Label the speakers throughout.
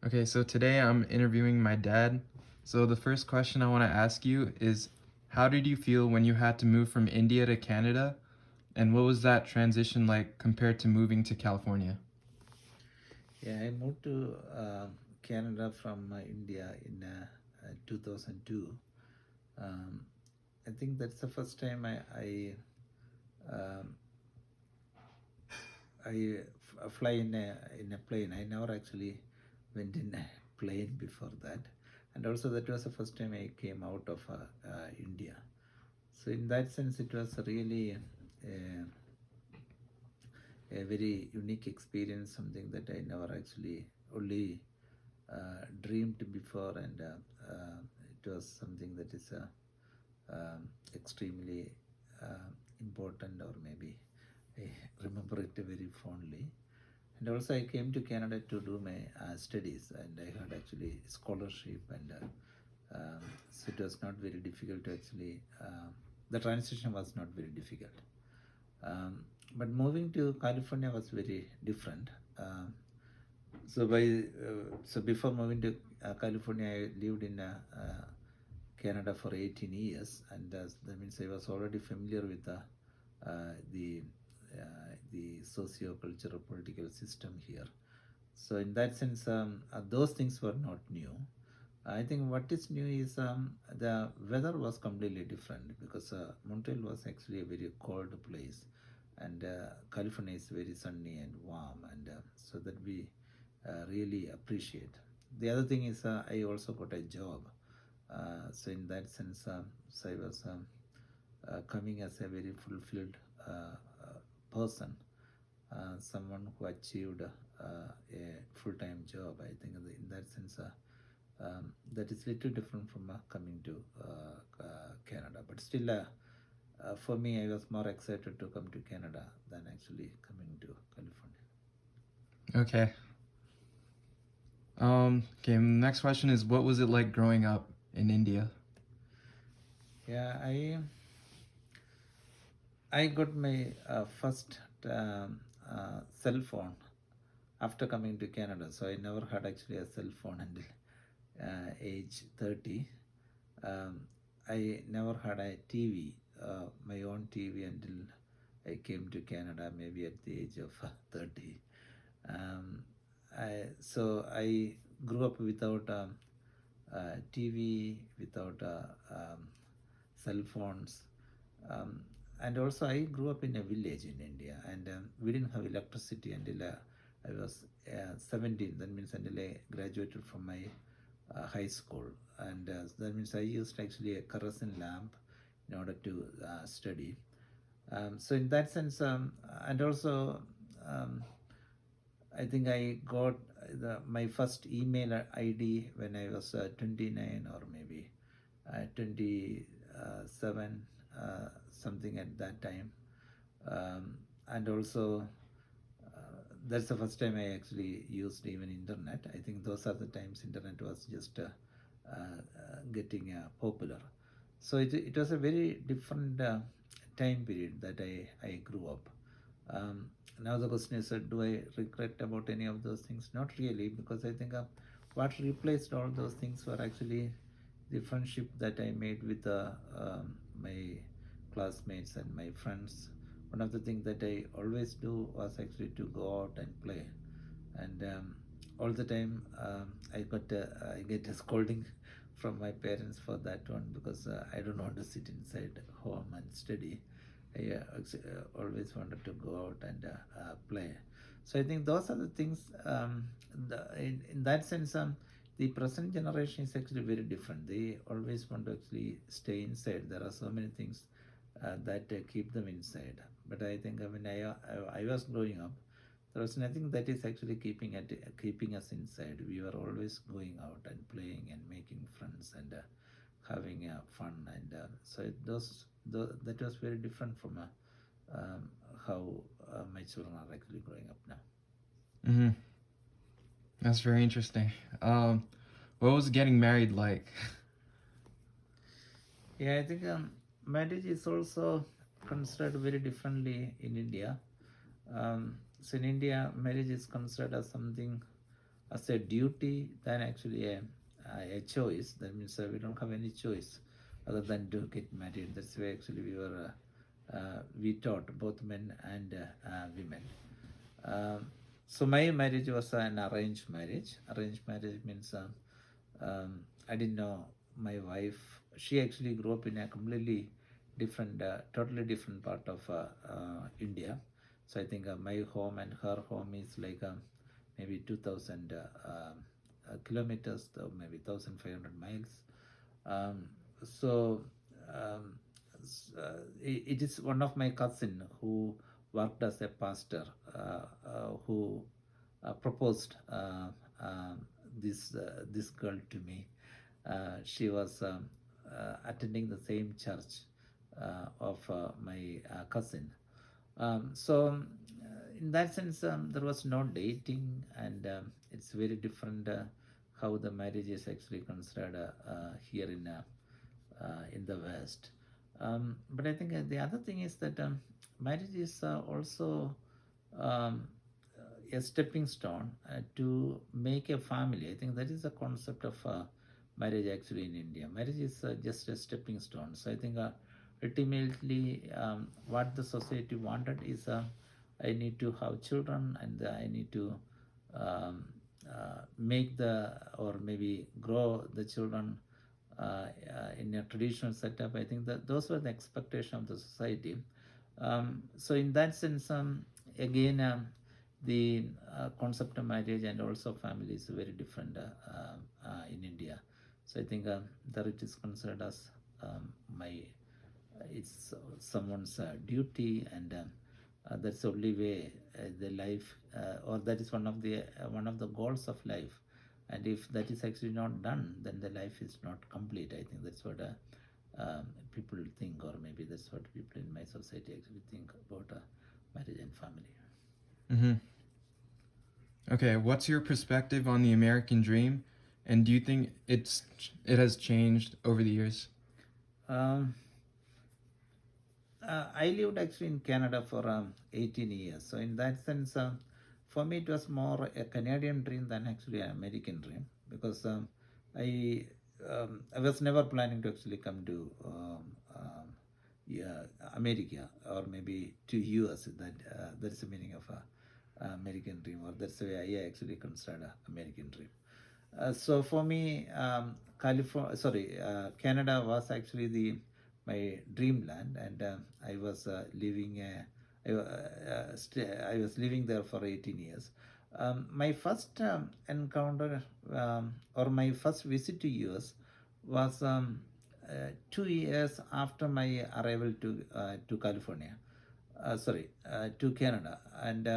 Speaker 1: Okay, so today I'm interviewing my dad. So the first question I want to ask you is how did you feel when you had to move from India to Canada? And what was that transition like compared to moving to California?
Speaker 2: Yeah, I moved to Canada from India in 2002. Um, I think that's the first time um, I fly in a plane. I never actually went in a plane before that, and also that was the first time I came out of India. So in that sense, it was really a, a very unique experience, something that I never actually only dreamed before, and it was something that is extremely important, or maybe I remember it very fondly. And also, I came to Canada to do my studies, and I had actually scholarship, and so it was not very difficult to actually. The transition was not very difficult. But moving to California was very different. Um, so before moving to California, I lived in Canada for 18 years, and that means I was already familiar with uh, the the socio-cultural political system here. So in that sense, those things were not new. I think what is new is the weather was completely different, because Montreal was actually a very cold place, and California is very sunny and warm, and so that we really appreciate. The other thing is I also got a job, so in that sense, so I was coming as a very fulfilled person, someone who achieved a full-time job. I think in that sense, that is little different from coming to Canada. But still, for me, I was more excited to come to Canada than actually coming to California.
Speaker 1: Okay. Okay, next question is what was it like growing up in India?
Speaker 2: Yeah, I got my first cell phone after coming to Canada. So I never had actually a cell phone until age 30. Um, I never had a TV, my own TV, until I came to Canada, maybe at the age of 30. Um, so I grew up without TV, without cell phones. Um, and also, I grew up in a village in India, and we didn't have electricity until I was 17. That means until I graduated from my high school, and that means I used actually a kerosene lamp in order to study. So in that sense, and also, um, I think I got my first email ID when I was 29, or maybe 27, something at that time. And also, that's the first time I actually used even internet. I think those are the times internet was just getting popular. So it was a very different time period that I grew up. Um, Now the question is, do I regret about any of those things? Not really, because I think what replaced all those things were actually the friendship that I made with my classmates and my friends. One of the things that I always do was actually to go out and play, and all the time I get a scolding from my parents for that one, because I don't want to sit inside home and study. I always wanted to go out and play. So I think those are the things. In that sense, the present generation is actually very different. They always want to actually stay inside. There are so many things that keep them inside. But I think when I was growing up, there was nothing that is actually keeping us inside. We were always going out and playing and making friends, and having fun, and that was very different from how my children are actually growing up now.
Speaker 1: Mm-hmm. That's very interesting. What was getting married like?
Speaker 2: Yeah, I think marriage is also considered very differently in India. So in India, marriage is considered as something as a duty than actually a choice. That means we don't have any choice other than to get married. That's why actually we taught both men and women. So my marriage was an arranged marriage. Arranged marriage means I didn't know my wife. She actually grew up in a completely different, totally different part of India. So I think my home and her home is like maybe 2,000 kilometers, or maybe 1,500 miles. Um, so um, it is one of my cousin who worked as a pastor who proposed this girl to me. She was attending the same church of my cousin. In that sense, there was no dating, and it's very different how the marriage is actually considered here in the West. But I think the other thing is that marriage is also um, a stepping stone to make a family. I think that is the concept of marriage actually in India. Marriage is just a stepping stone. So I think ultimately what the society wanted is I need to have children, and I need to um, make the, or maybe grow the children in a traditional setup. I think that those were the expectation of the society. So in that sense, again, the concept of marriage and also family is very different in India. So I think that it is considered as my it's someone's duty, and that's the only way the life, or that is one of the goals of life. And if that is actually not done, then the life is not complete. I think that's what people think, or maybe that's what people in my society actually think about marriage and family.
Speaker 1: Mm-hmm. Okay, what's your perspective on the American dream, and do you think it has changed over the years?
Speaker 2: Um, I lived actually in Canada for 18 years. So in that sense, for me it was more a Canadian dream than actually an American dream, because I I was never planning to actually come to yeah, America, or maybe to US. That's the meaning of American dream, or that's the way I actually consider American dream. So for me, Canada was actually the my dreamland, and I was I was living there for 18 years. My first encounter, or my first visit to US was 2 years after my arrival to California. To Canada. And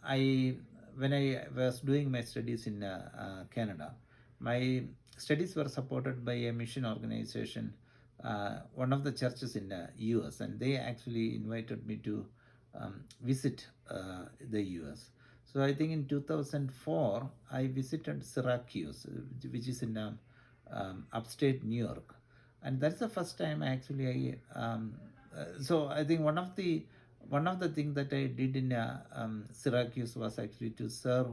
Speaker 2: I when I was doing my studies in Canada, my studies were supported by a mission organization, one of the churches in the US, and they actually invited me to visit the US. So I think in 2004, I visited Syracuse, which is in upstate New York, and that's the first time actually so I think one of the things that I did in Syracuse was actually to serve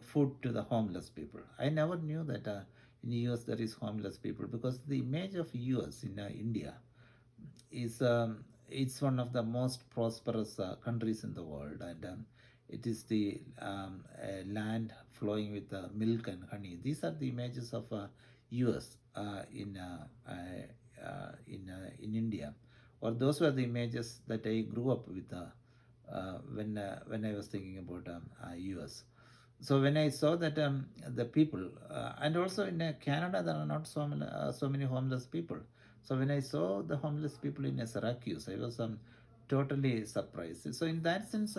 Speaker 2: food to the homeless people. I never knew that in US there is homeless people, because the image of US in India is it's one of the most prosperous countries in the world, and it is the land flowing with milk and honey. These are the images of US in India, or those were the images that I grew up with when I was thinking about US. So when I saw that the people, and also in Canada, there are not so many homeless people. So when I saw the homeless people in Syracuse, I was totally surprised. So in that sense,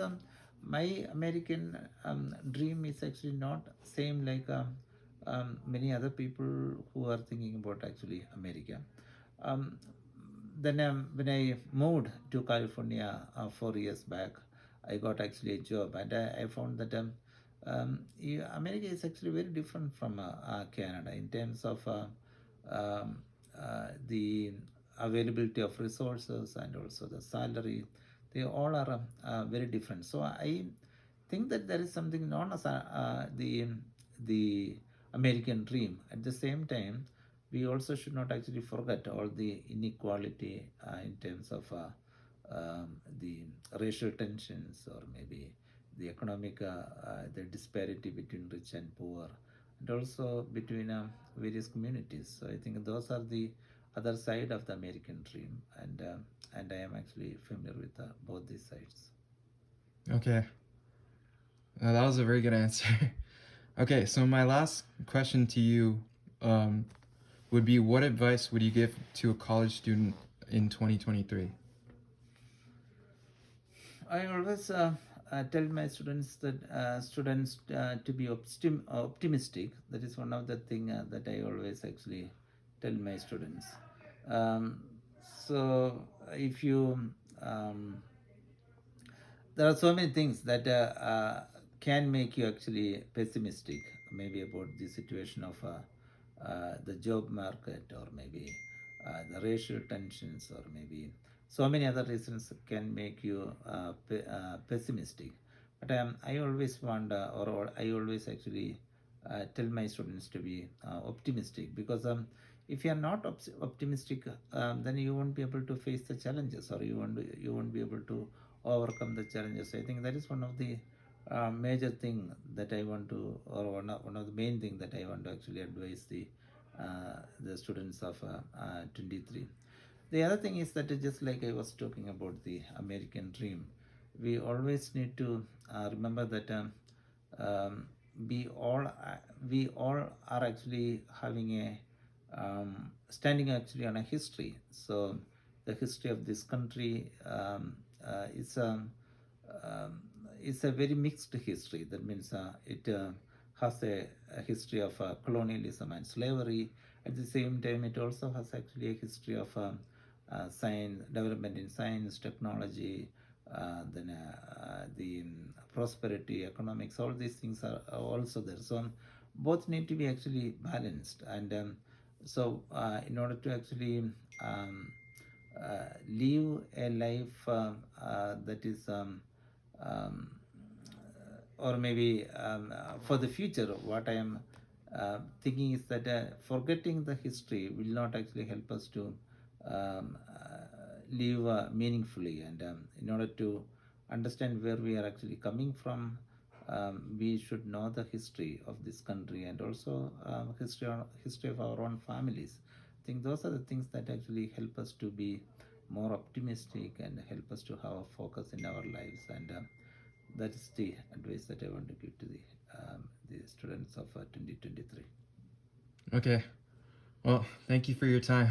Speaker 2: my American dream is actually not same like many other people who are thinking about actually America. Um, then when I moved to California 4 years back, I got actually a job, and I found that America is actually very different from Canada in terms of um, the availability of resources, and also the salary. They all are very different. So I think that there is something known as the American dream. At the same time, we also should not actually forget all the inequality in terms of the racial tensions, or maybe the economic the disparity between rich and poor, and also between various communities. So I think those are the other side of the American dream, and I am actually familiar with both these sides.
Speaker 1: Okay, that was a very good answer. Okay, so my last question to you um, would be, what advice would you give to a college student in 2023?
Speaker 2: I always tell my students that to be optimistic. That is one of the thing that I always actually tell my students. Um, so if you there are so many things that can make you actually pessimistic, maybe about the situation of the job market, or maybe the racial tensions, or maybe so many other reasons can make you pessimistic. But I always want, or I always actually tell my students to be optimistic, because if you are not optimistic, then you won't be able to face the challenges, or you won't be able to overcome the challenges. I think that is one of the major thing that I want to, or one of the main thing that I want to actually advise the students of 23. The other thing is that just like I was talking about the American dream, we always need to remember that um, we all we all are actually having a standing actually on a history. So the history of this country is um, is a very mixed history. That means it has a history of colonialism and slavery. At the same time, it also has actually a history of science development in science, technology, then the prosperity, economics. All these things are also there. So both need to be actually balanced, and in order to actually live a life that is um, or maybe for the future, what I am thinking is that forgetting the history will not actually help us to live meaningfully. And in order to understand where we are actually coming from, we should know the history of this country, and also history of our own families. I think those are the things that actually help us to be more optimistic and help us to have a focus in our lives. And that is the advice that I want to give to the students of 2023.
Speaker 1: Okay, well, thank you for your time.